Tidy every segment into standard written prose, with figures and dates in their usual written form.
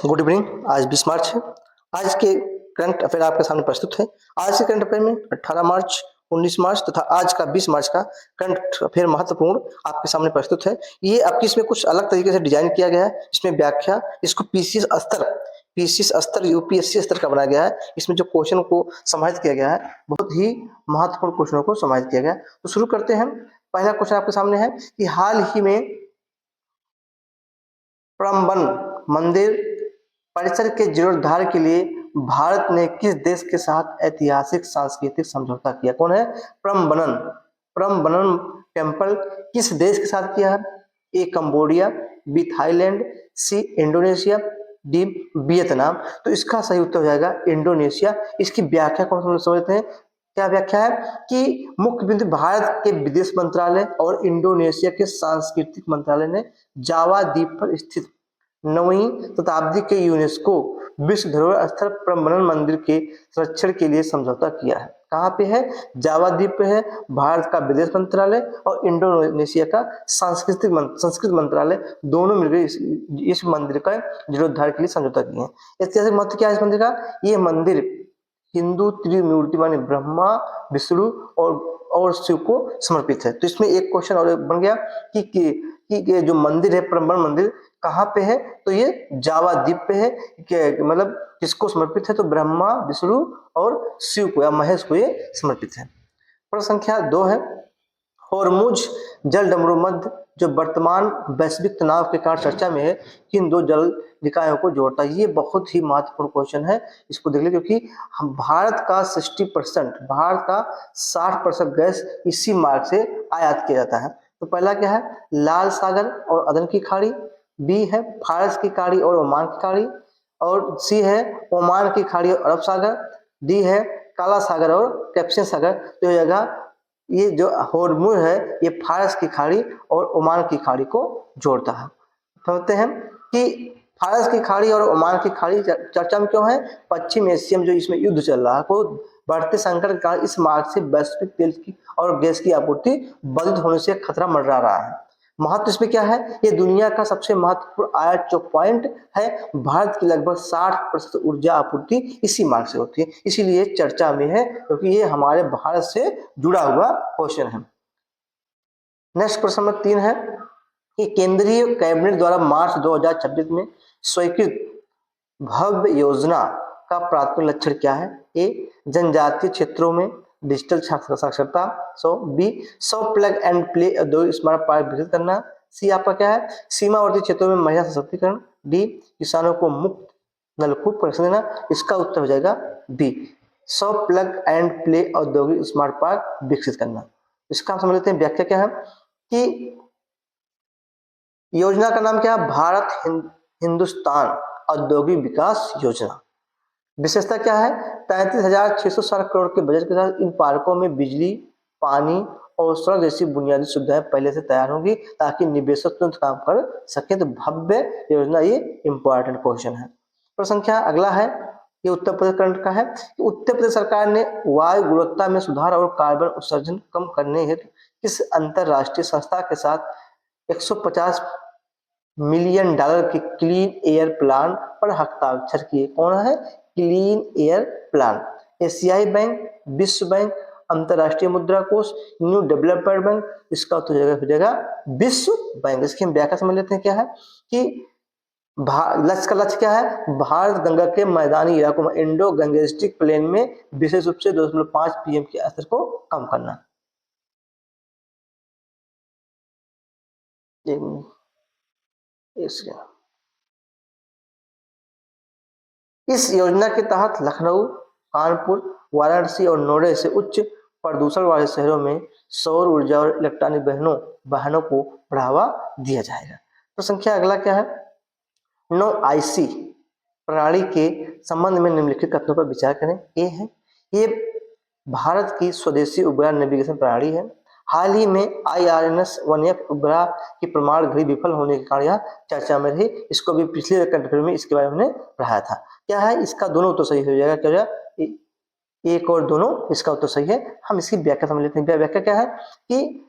Good evening. आज 20 मार्च है। आज के करंट अफेयर आपके सामने प्रस्तुत है। आज के करंट अफेयर में 18 मार्च, 19 मार्च तथा आज का 20 मार्च का करंट अफेयर महत्वपूर्ण आपके सामने प्रस्तुत है। ये आपकी इसमें कुछ अलग तरीके से डिजाइन किया गया है। इसमें व्याख्या इसको पीसीएस स्तर यूपीएससी स्तर का बनाया गया है। इसमें जो क्वेश्चन को समाहित किया गया है, बहुत ही महत्वपूर्ण क्वेश्चनों को समाहित किया गया है। तो शुरू करते हैं। पहला क्वेश्चन आपके सामने है कि हाल ही में प्रम्बन मंदिर परिसर के जीर्णोद्धार के लिए भारत ने किस देश के साथ ऐतिहासिक सांस्कृतिक समझौता किया? कौन है? प्रम्बनन टेम्पल किस देश के साथ किया है? A Cambodia, B Thailand, C Indonesia, D Vietnam. तो इसका सही उत्तर हो जाएगा इंडोनेशिया। इसकी व्याख्या कौन समझते हैं? क्या व्याख्या है कि मुख्य बिंदु भारत के विदेश मंत्रालय और इंडोनेशिया के सांस्कृतिक मंत्रालय ने जावा द्वीप पर स्थित 9वीं शताब्दी के यूनेस्को विश्व धरोहर स्थल प्रम्बनन मंदिर के संरक्षण के लिए समझौता किया है। कहाँ पे है? जावा द्वीप पे है। भारत का विदेश मंत्रालय और इंडोनेशिया का संस्कृत मंत्रालय दोनों मिलकर इस मंदिर का जीर्णोद्धार के लिए समझौता किए हैं। ऐतिहासिक महत्व क्या है इस मंदिर का? ये मंदिर हिंदू त्रिमूर्ति माने ब्रह्मा, विष्णु और शिव को समर्पित है। तो इसमें एक क्वेश्चन और बन गया कि जो मंदिर है प्रम्बन मंदिर कहाँ पे है? तो ये जावा द्वीप पे है। मतलब किसको समर्पित है? तो ब्रह्मा, विष्णु और शिव को या महेश को ये समर्पित है। प्रश्न संख्या 2 है, होर्मुज जल डमरू मध्य जो वर्तमान वैश्विक तनाव के कारण चर्चा में है, किन दो जल निकायों को जोड़ता है? ये बहुत ही महत्वपूर्ण क्वेश्चन है। इसको देख ले, क्योंकि हम भारत का 60% गैस इसी मार्ग से आयात किया जाता है। तो पहला क्या है? लाल सागर और अदन की खाड़ी, बी है फारस की खाड़ी और ओमान की खाड़ी, और सी है ओमान की खाड़ी और अरब सागर, डी है काला सागर और कैस्पियन सागर। तो यह जगह ये जो होर्मुज है ये फारस की खाड़ी और ओमान की खाड़ी को जोड़ता है। समझते हैं कि फारस की खाड़ी और ओमान की खाड़ी चर्चा में क्यों है? पश्चिम एशिया में जो इसमें युद्ध चल रहा है, को बढ़ते संकट के कारण इस मार्ग से वैश्विक तेल की और गैस की आपूर्ति बाधित होने से खतरा मंडरा रहा है। महत्व इसमें क्या है? ये दुनिया का सबसे महत्वपूर्ण आयात जो पॉइंट है। भारत की लगभग 60% ऊर्जा आपूर्ति इसी मार्ग से होती है, इसीलिए चर्चा में है, क्योंकि ये हमारे भारत से जुड़ा हुआ क्वेश्चन है। नेक्स्ट प्रश्न नंबर 3 है कि केंद्रीय कैबिनेट द्वारा मार्च 2026 में स्वीकृत भव्य योजना का प्राथमिक लक्ष्य क्या है? ए जनजातीय क्षेत्रों में डिजिटल साक्षरता, 100 प्लग एंड प्ले औद्योगिक स्मार्ट पार्क विकसित करना, सी आपका क्या है? सीमावर्ती क्षेत्रों में महिला सशक्तिकरण, डी किसानों को मुफ्त नलकूप कनेक्शन देना। इसका उत्तर हो जाएगा बी 100 प्लग एंड प्ले औद्योगिक स्मार्ट पार्क विकसित करना। इसका हम समझ लेते हैं व्याख्या क्या है कि योजना का नाम क्या है? भारत हिंदुस्तान औद्योगिक विकास योजना। विशेषता क्या है? 33,660 करोड़ के बजट के साथ इन पार्कों में बिजली, पानी और सड़क जैसी बुनियादी सुविधाएं पहले से तैयार होंगी ताकि निवेशक तुरंत काम कर सके। तो भव्य योजना ये इंपॉर्टेंट क्वेश्चन है। प्रश्न संख्या अगला है, ये उत्तर प्रदेश करंट का है कि उत्तर प्रदेश सरकार ने वायु गुणवत्ता में सुधार और कार्बन उत्सर्जन कम करने हेतु किस अंतरराष्ट्रीय संस्था के साथ 150 मिलियन डॉलर के क्लीन एयर प्लान पर हस्ताक्षर किए? कौन है? Clean air plan. एशियाई बैंक, विश्व बैंक, अंतरराष्ट्रीय मुद्रा कोष, न्यू डेवलपमेंट बैंक। इसका उत्तर हो जाएगा विश्व बैंक। इसकी हम व्याख्या समझ लेते हैं क्या है कि लक्ष्य क्या है? भारत गंगा के मैदानी इलाकों में इंडो गंगेस्टिक प्लेन में विशेष रूप से 2.5 पीएम के स्तर को कम करना। इस योजना के तहत लखनऊ, कानपुर, वाराणसी और नोएडा से उच्च प्रदूषण वाले शहरों में सौर ऊर्जा और इलेक्ट्रॉनिक वाहनों को बढ़ावा दिया जाएगा। तो संख्या अगला क्या है? नो आईसी प्रणाली के संबंध में निम्नलिखित कथनों पर विचार करें। ए है ये भारत की स्वदेशी उपग्रह नेविगेशन प्रणाली है। हाल ही में IRNS-1F उपग्रह की प्रमाण घड़ी विफल होने के कारण यह चर्चा में रही। इसको भी पिछले कंट्री में इसके बारे में हमने पढ़ाया था। क्या है? इसका दोनों उत्तर सही हो जाएगा। क्या हो जाएगा? एक और दोनों, इसका उत्तर सही है। हम इसकी व्याख्या समझ लेते हैं। व्याख्या क्या है कि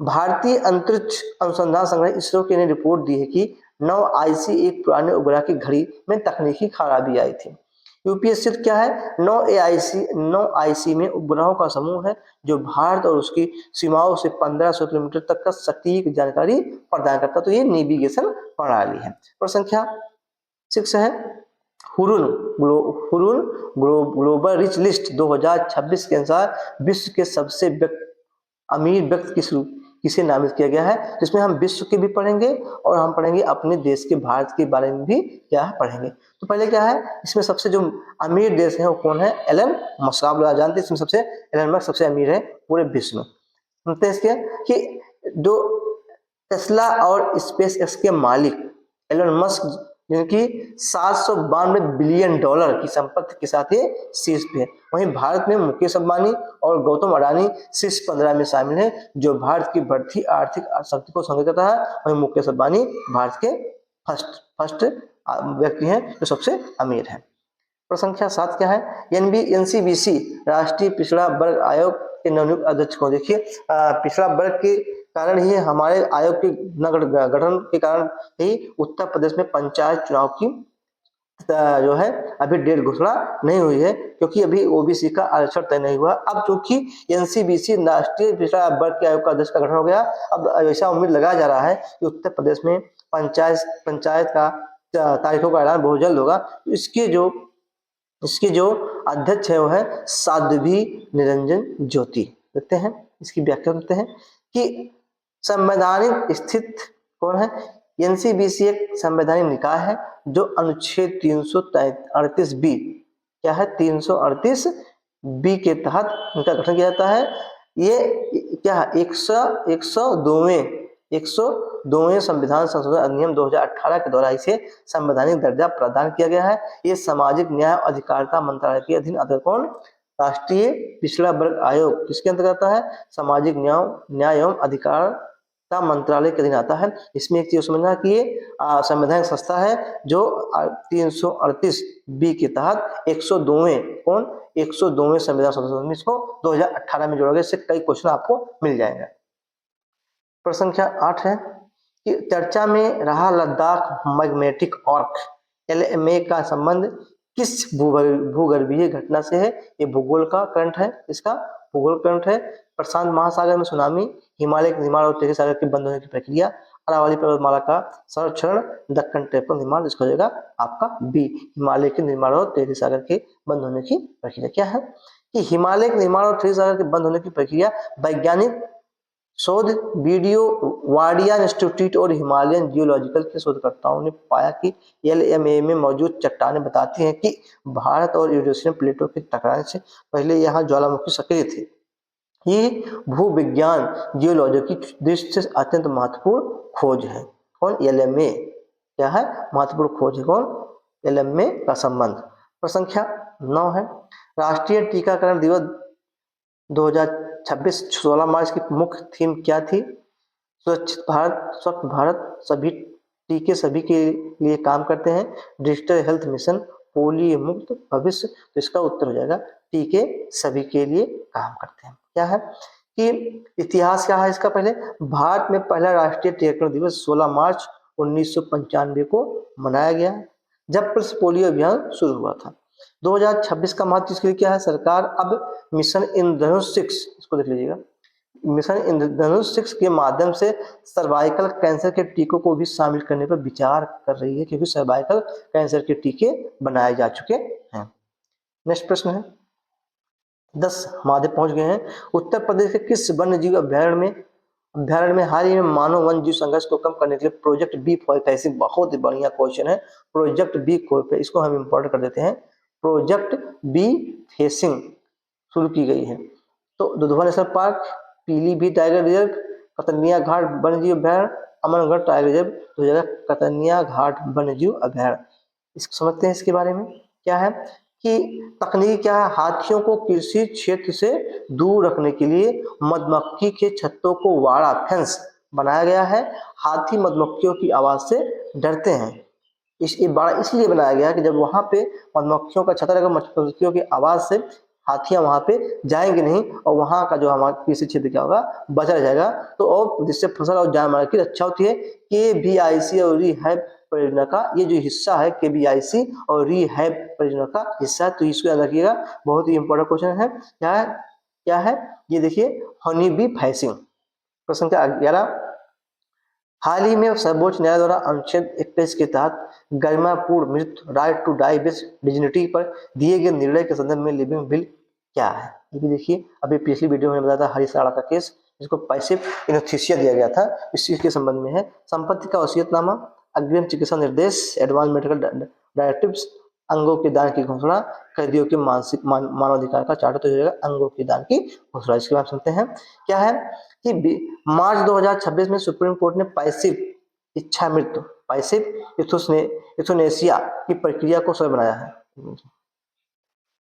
भारतीय अंतरिक्ष अनुसंधान संगठन इसरो ने रिपोर्ट दी है कि 9 आईसी एक पुराने उपग्रह की घड़ी में तकनीकी खराबी आई थी। यूपी स्थित क्या है, 9 आईसी में उपग्रहों का समूह है जो भारत और उसकी सीमाओं से 1500 किलोमीटर तक का सटीक जानकारी प्रदान करता है। तो ये नेविगेशन प्रणाली है। प्रश्न संख्या 6 है, हुरुन ग्लोबल रिच लिस्ट 2026 के अनुसार विश्व के सबसे अमीर व्यक्ति किसे नामित किया गया है। जिसमें हम विश्व के भी पढ़ेंगे और हम पढ़ेंगे अपने देश के भारत के बारे में भी क्या पढ़ेंगे। तो पहले क्या है, इसमें सबसे जो अमीर देश है वो कौन है, एलन मस्क। आप लोग जानते हैं इसमें सबसे एलन मस्क सबसे अमीर है पूरे विश्व में। सुनते हैं इसके कि जो टेस्ला और स्पेस एक्स के मालिक एलन मस्क जिनकी 792 बिलियन डॉलर की संपत्ति के साथ ये शीर्ष पे है। वहीं भारत में मुकेश अंबानी और गौतम अडानी शीर्ष 15 में शामिल हैं, जो भारत की बढ़ती आर्थिक शक्ति को संकेत करता है। वहीं मुकेश अंबानी भारत के फर्स्ट व्यक्ति हैं जो सबसे अमीर है। प्रश्न संख्या 7 क्या है, एनसीबीसी राष्ट्रीय पिछड़ा वर्ग आयोग के नवनियुक्त अध्यक्ष को। देखिए पिछड़ा वर्ग के कारण ही हमारे आयोग के गठन के कारण ही उत्तर प्रदेश में पंचायत चुनाव की जो है अभी डेट घोषणा नहीं हुई है, क्योंकि अभी ओबीसी का आरक्षण तय नहीं हुआ। अब चूंकि एनसीबीसी राष्ट्रीय पिछड़ा वर्ग के आयोग का अध्यक्ष का गठन हो गया, अब ऐसा उम्मीद लगाया जा रहा है कि उत्तर प्रदेश में पंचायत का तारीखों का ऐलान बहुत जल्द होगा। इसके जो अध्यक्ष है वो है साध्वी निरंजन ज्योति। देखते हैं इसकी व्याख्या करते हैं कि संवैधानिक स्थित कौन है, एनसीबीसी एक संवैधानिक निकाय है जो अनुच्छेद 338 बी क्या है 338 बी के तहत इनका गठन किया जाता है। ये क्या है 102वें संविधान संशोधन अधिनियम 2018 के द्वारा इसे संवैधानिक दर्जा प्रदान किया गया है। ये सामाजिक न्याय और अधिकारिता मंत्रालय के अधीन आता है। कौन, राष्ट्रीय पिछड़ा वर्ग आयोग किसके अंतर्गत आता है, सामाजिक न्याय एवं अधिकारिता मंत्रालय के अधीन आता है। इसमें एक चीज समझना कि ये संवैधानिक संस्था है जो 338 बी के तहत 102वें संविधान संशोधन इसको 2018 में जोड़ा गया। इससे कई क्वेश्चन आपको मिल जाएंगे। प्रश्न संख्या 8 है कि चर्चा में रहा लद्दाख मैग्नेटिक आर्क LMA का संबंध किस भूगर्भीय घटना से है। ये भूगोल का करंट है, इसका भूगोल करंट है। प्रशांत महासागर में सुनामी, हिमालय के निर्माण और टेढ़े सागर के बंद होने की प्रक्रिया, अरावली पर्वतमाला का संरक्षण, दक्कन ट्रेपल निर्माण। इसको हो जाएगा आपका बी, हिमालय के निर्माण और टेढ़े सागर के बंद होने की प्रक्रिया। क्या है कि हिमालय के निर्माण और टेढ़े सागर के बंद होने की प्रक्रिया वैज्ञानिक शोध वीडियो वाडिया इंस्टीट्यूट और हिमालयन जियोलॉजिकल के शोधकर्ताओं ने पाया कि LMA में मौजूद चट्टानें बताती हैं कि भारत और यूरेशियन प्लेटों के टकराने से पहले यहाँ ज्वालामुखी सक्रिय थे। ये भूविज्ञान जियोलॉजी की दृष्टि से अत्यंत महत्वपूर्ण खोज है। कौन, LMA क्या है, महत्वपूर्ण खोज है। कौन, LMA का संबंध। प्रश्न संख्या 9 है, राष्ट्रीय टीकाकरण दिवस 2026 16 मार्च की मुख्य थीम क्या थी। स्वच्छ भारत, सभी टीके सभी के लिए काम करते हैं, डिजिटल हेल्थ मिशन, पोलियो मुक्त भविष्य। तो इसका उत्तर हो जाएगा टीके सभी के लिए काम करते हैं। क्या है कि इतिहास क्या है इसका, पहले भारत में पहला राष्ट्रीय टीकाकरण दिवस 16 मार्च 1995 को मनाया गया जब पल्स पोलियो अभियान शुरू हुआ था। 2026 का महत्व इसके लिए क्या है, सरकार अब मिशन इंद्रधनुष 6, इसको देख लीजिएगा, मिशन इंद्रधनुष 6 के माध्यम से सर्वाइकल कैंसर के टीकों को भी शामिल करने पर विचार कर रही है, क्योंकि सर्वाइकल कैंसर के टीके बनाए जा चुके हैं। नेक्स्ट प्रश्न है 10, हम आधे पहुंच गए हैं। उत्तर प्रदेश के किस वन्य जीव अभ्यारण्य में हाल ही में मानव वन्य जीव संघर्ष को कम करने के लिए प्रोजेक्ट बी फॉरेस्ट, बहुत ही बढ़िया क्वेश्चन है, प्रोजेक्ट बी इसको हम इम्पोर्ट कर देते हैं। प्रोजेक्ट बी फेसिंग शुरू की गई है। तो Dudhwa national park, Pilibhit tiger reserve, Katarniya Ghat वन्यजीव अभ्यारण्य, अमरगढ़ टाइगर रिजर्व। तो जगह कतनिया घाट वन्यजीव अभ्यारण्य। इसको समझते हैं, इसके बारे में क्या है कि तकनीक क्या है, हाथियों को कृषि क्षेत्र से दूर रखने के लिए मधुमक्खी के छत्तों को वाड़ा फेंस बनाया गया है। हाथी मधुमक्खियों की आवाज से डरते हैं। ये बाड़ा इसलिए बनाया गया कि जब वहां पे मधुमक्खियों का छत्ता रहेगा, मधुमक्खियों की आवाज से हाथियां वहां पे जाएंगे नहीं और वहां का जो हमारा कृषि क्षेत्र क्या होगा, बचा रह जाएगा। तो और जिससे फसल और जान माल की रक्षा होती है। KVIC और रिहैब परियोजना का ये जो हिस्सा है, KVIC और रिहैब परियोजना का हिस्सा है, तो इसको याद रखिएगा, बहुत ही इंपॉर्टेंट क्वेश्चन है। क्या है, क्या है ये देखिए, हनी बी फैसिंग। प्रश्न संख्या 11, हाल ही में सर्वोच्च न्यायालय द्वारा अनुच्छेद 21 के तहत गरिमापूर्ण मृत्यु right to die with dignity पर दिए गए निर्णय के संदर्भ में लिविंग बिल क्या है। ये भी देखिए, अभी पिछली वीडियो में बताया था हरीश राणा का केस, जिसको पैसिव इनोथिसिया दिया गया था, इस चीज के संबंध में है। संपत्ति का वसीयतनामा, अग्रिम चिकित्सा निर्देश, एडवांस मेडिकल डायरेक्टिव्स, अंगों के दान की घोषणा, कैदियों के मानसिक मानवाधिकार का चार्टर, तो जाएगा अंगों के दान की घोषणा। इसके बाद सुनते हैं क्या है कि मार्च 2026 में सुप्रीम कोर्ट ने पैसिव इच्छा मृत्यु, पैसिव यूथनेसिया की प्रक्रिया को सरल बनाया है।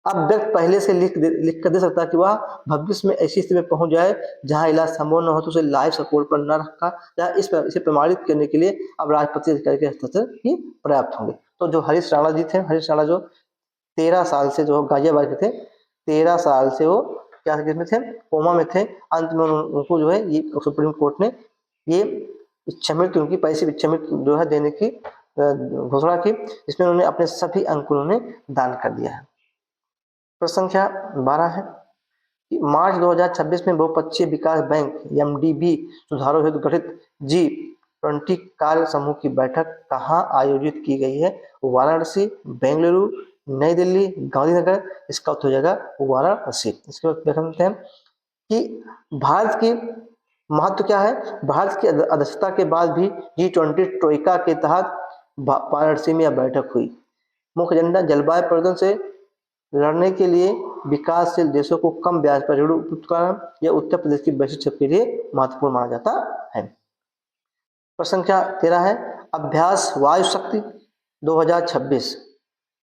अब व्यक्ति पहले से लिख कर दे सकता है कि वह भविष्य में ऐसी स्थिति में पहुंच जाए जहां इलाज संभव न हो तो उसे लाइफ सपोर्ट पर न रखा जाए। इसे प्रमाणित करने के लिए अब राष्ट्रपति अधिकारी के हस्ताक्षर ही पर्याप्त होंगे। तो जो हरीश राणा जी थे, हरीश राणा जो 13 साल से जो गाजियाबाद के थे, 13 साल से वो क्या में थे, कोमा में थे। अंत में उनको जो है ये सुप्रीम कोर्ट ने ये इच्छा मृत्यु, उनकी पैसिव इच्छा मृत्यु जो है देने की घोषणा की, जिसमें उन्होंने अपने सभी अंक उन्होंने दान कर दिया है। प्रश्न संख्या 12 है कि मार्च 2026 में बहुपक्षीय विकास बैंक MDB सुधारों हेतु गठित G20 कार्य समूह की बैठक कहाँ आयोजित की गई है। वाराणसी, बेंगलुरु, नई दिल्ली, गांधीनगर। इसका उत्तर हो जाएगा वाराणसी। इसके बाद देखते हैं कि भारत की महत्व क्या है। भारत की अध्यक्षता के बाद भी G20 ट्रोइका के तहत वाराणसी में यह बैठक हुई। मुख्य एजेंडा जलवायु परिवर्तन से लड़ने के लिए विकासशील देशों को कम ब्याज पर ऋण उपलब्ध कराना, यह उत्तर प्रदेश की वैश्विक के लिए महत्वपूर्ण माना जाता है। प्रश्न संख्या 13 है अभ्यास वायु शक्ति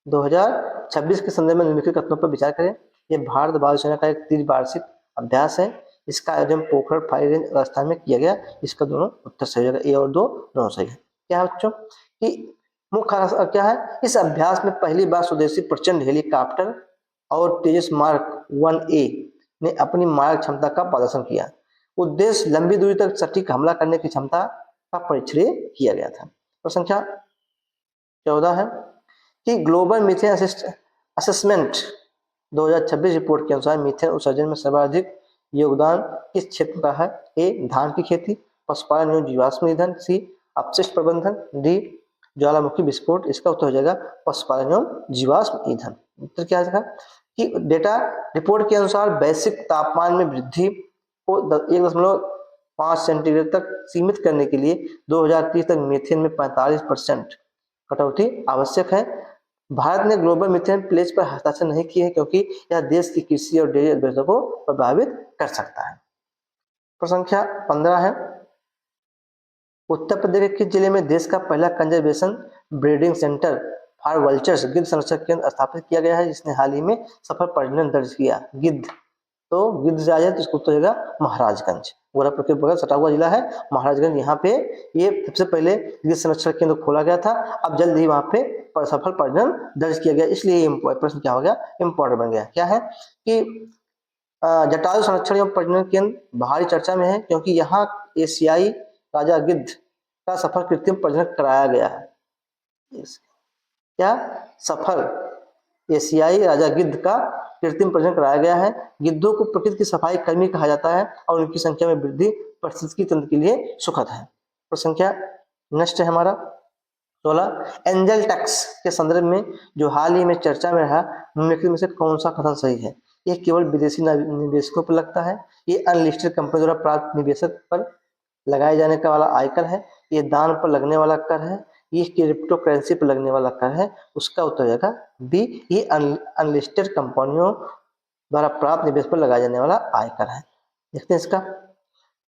2026 के संदर्भ में निम्नलिखित कथनों पर विचार करें। यह भारत वायुसेना का एक त्रिवार्षिक अभ्यास है। इसका आयोजन पोखरण फायर रेंज राजस्थान में किया गया। इसका दोनों उत्तर सही होगा, ए और दो दोनों सही है। क्या है बच्चों कि मुख्य क्या है, इस अभ्यास में पहली बार स्वदेशी प्रचंड हेलीकॉप्टर और तेजस मार्क 1A ने अपनी मारक क्षमता का प्रदर्शन किया। उद्देश्य लंबी दूरी तक सटीक हमला करने की क्षमता का परीक्षण किया गया था। तो संख्या 14 है कि ग्लोबल मीथेन असेसमेंट 2026 रिपोर्ट के अनुसार मीथेन उत्सर्जन में सर्वाधिक योगदान किस क्षेत्र का है। ए धान की खेती, पशुपालन एवं जीवाश्म ईंधन, सी अपशिष्ट प्रबंधन, डी ज्वालामुखी विस्फोट। इसका उत्तर हो जाएगा पशुपालन एवं जीवाश्म ईंधन। उत्तर क्या है कि डेटा रिपोर्ट के अनुसार वैश्विक तापमान में वृद्धि को 1.5 सेंटीग्रेड तक सीमित करने के लिए 2030 तक मीथेन में 45% कटौती आवश्यक है। भारत ने ग्लोबल मीथेन प्लेज पर हस्ताक्षर नहीं किए हैं क्योंकि यह देश की कृषि और डेयरी अर्थव्यवस्था को प्रभावित कर सकता है। प्रश्न संख्या 15 है उत्तर प्रदेश के किस जिले में देश का पहला conservation breeding centre for vultures गिद्ध संरक्षण केंद्र स्थापित किया गया है, जिसने हाल ही में सफल प्रजनन दर्ज किया। गिद्ध, तो गिद्ध से आ जाए तो इसको उत्तर होगा महाराजगंज। गोरखपुर के बगल सटा हुआ जिला है महाराजगंज। यहाँ पे ये सबसे पहले गिद्ध संरक्षण केंद्र खोला गया था। अब जल्द ही वहाँ पे सफल प्रजनन दर्ज किया गया, इसलिए प्रश्न क्या हो गया, इम्पोर्टेंट बन गया। क्या है कि जटायु संरक्षण एवं प्रजनन केंद्र भारी चर्चा में है क्योंकि यहाँ एशियाई राजा गिद्ध का सफल कृत्रिम प्रजनन कराया गया है। क्या सफल एशियाई राजा गिद्ध का कृत्रिम प्रजनन कराया गया है। गिद्धों को प्रकृति की सफाई कर्मी कहा जाता है और उनकी संख्या में वृद्धि पारिस्थितिकी तंत्र के लिए सुखद है। तो संख्या नेक्स्ट है हमारा 16 एंजल टैक्स के संदर्भ में जो हाल ही में चर्चा में रहा, निम्नलिखित में से कौन सा कथन सही है। ये केवल विदेशी निवेशकों पर लगता है, ये अनलिस्टेड कंपनी द्वारा प्राप्त निवेशक पर लगाए जाने का वाला आयकर है, ये दान पर लगने वाला कर है, ये क्रिप्टो करेंसी पर लगने वाला कर है। उसका उत्तर हो जाएगा बी, ये अनलिस्टेड कंपनियों द्वारा प्राप्त निवेश पर लगाया जाने वाला आयकर है। देखते हैं इसका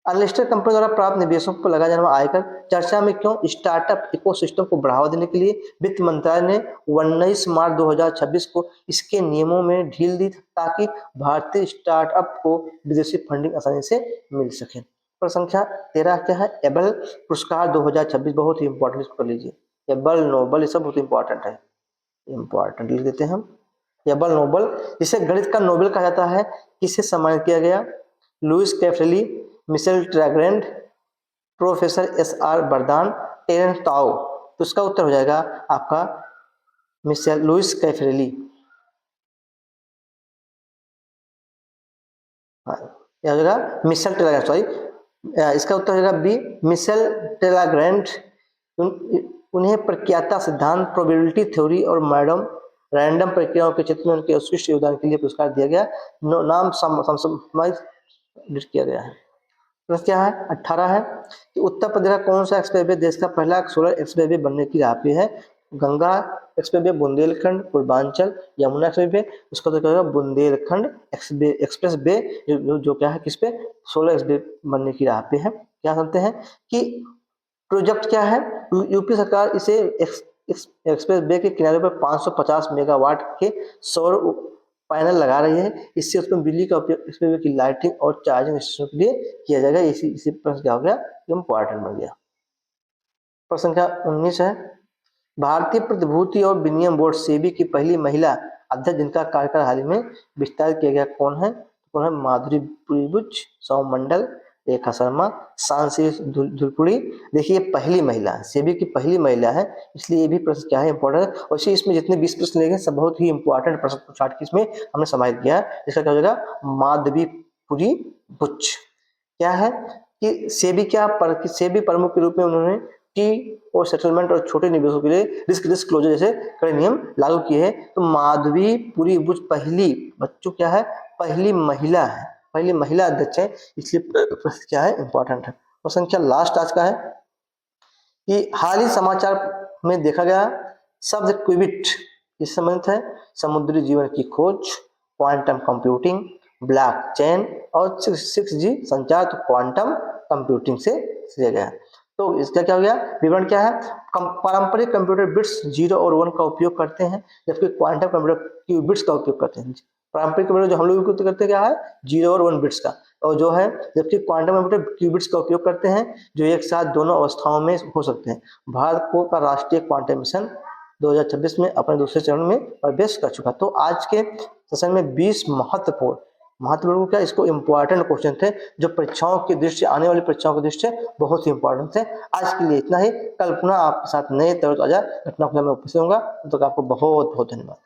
अनलिस्टेड कंपनी द्वारा प्राप्त निवेशों पर लगाया जाने वाला आयकर चर्चा में क्यों। स्टार्टअप इकोसिस्टम को बढ़ावा देने के लिए वित्त मंत्रालय ने 19 मार्च 2026 को इसके नियमों में ढील दी ताकि भारतीय स्टार्टअप को विदेशी फंडिंग आसानी से मिल सके। पर संख्या 13 क्या है, एबल पुरस्कार 2026 बहुत ही इंपॉर्टेंट, इसको कर लीजिए। एबल, नोबल, ये सब बहुत इंपॉर्टेंट है, इंपॉर्टेंट लिख देते हैं हम। एबल नोबल, जिसे गणित का नोबेल कहा जाता है, किसे सम्मानित किया गया? Luis Caffarelli, Michel Talagrand, professor S R Varadhan, Terence Tao. तो इसका उत्तर हो जाएगा आपका मिशेल लुइस कैफ्रेली। यह हो जाएगा मिशेल टेलाग्रैंड, सॉरी, इसका उत्तर हो जाएगा बी, मिशेल टेलाग्रैंड। उन्हें प्रख्याता सिद्धांत, प्रोबेबिलिटी थ्योरी और मैडम रैंडम प्रक्रियाओं के क्षेत्र में उनके उत्कृष्ट योगदान के लिए पुरस्कार दिया गया। नाम समाहित किया गया है। प्रश्न क्या है? 18 है कि उत्तर प्रदेश का कौन सा एक्सप्रेसवे देश का पहला सोलर एक्सप्रेसवे बनने की राह पे है? Ganga expressway, Bundelkhand, Purvanchal, Yamuna expressway. उसका तो क्या होगा? बुंदेलखंड एक्सप्रेसवे, जो क्या है, किस पे? सोलर एक्सप्रेसवे बनने की राह पे है। क्या समझते हैं कि प्रोजेक्ट क्या है? यूपी सरकार इसे एक्सप्रेस वे के किनारे पर 550 मेगावाट के सौर पैनल लगा रही है। इससे उसमें बिजली का उपयोग एक्सप्रेस वे की लाइटिंग और चार्जिंग स्टेशन के लिए किया जाएगा। इसी प्रश्न क्या हो गया? इम्पोर्टेंट बन गया। प्रश्न संख्या 19 है, भारतीय प्रतिभूति और विनिमय बोर्ड सेबी की पहली महिला अध्यक्ष जिनका कार्यकाल हाल ही में विस्तारित किया गया, कौन है? कौन है? माधुरी पुरीबुच, सौम मंडल, रेखा शर्मा, सांसी धुलपुड़ी। देखिए पहली महिला है, सेबी की पहली महिला है, इसलिए ये भी प्रश्न क्या है? इंपॉर्टेंट है। और इसी इसमें जितने 20 प्रश्न लेंगे सब बहुत ही इंपॉर्टेंट प्रश्न चार्ट की इसमें हमने समाहित किया है। इसका क्या हो जाएगा? माधवी पुरी बुच। क्या है कि सेबी प्रमुख के रूप में उन्होंने टी और सेटलमेंट और छोटे निवेशों के लिए रिस्क डिस्क्लोजर जैसे कड़े नियम लागू किए हैं। तो माधवी पुरी बुच पहली, बच्चों क्या है? पहली महिला है, पहली महिला अध्यक्ष है, इसलिए प्रश्न क्या है? इंपॉर्टेंट है। और संख्या लास्ट आज का है कि हाल ही समाचार में देखा गया शब्द क्विबिट इससे संबंधित है समुद्री जीवन की खोज, क्वांटम कंप्यूटिंग, ब्लॉकचेन और 6G संचार। तो क्वांटम कंप्यूटिंग से लिया गया। तो इसका क्या हो गया? विवरण क्या है? पारंपरिक कंप्यूटर बिट्स 0 और 1 का उपयोग करते हैं, जबकि क्वांटम कंप्यूटर क्यूबिट्स का उपयोग करते हैं। पारंपरिक कंप्यूटर जो हम लोग उपयोग करते हैं क्या है? 0 और 1 बिट्स का, और जो है जबकि क्वांटम कंप्यूटर क्यूबिट्स का उपयोग करते हैं, जो एक साथ दोनों अवस्थाओं में हो सकते हैं। भारत को का राष्ट्रीय क्वांटम मिशन 2026 में अपने दूसरे चरण में प्रवेश कर चुका। तो आज के सेशन में 20 महत्वपूर्ण क्या, इसको इंपॉर्टेंट क्वेश्चन थे, जो परीक्षाओं की दृष्टि, आने वाली परीक्षाओं की दृष्टि से बहुत ही इंपॉर्टेंट थे। आज के लिए इतना ही। कल पुनः आपके साथ नए तरोताजा घटना में उपस्थित होगा। तो आपको बहुत बहुत धन्यवाद।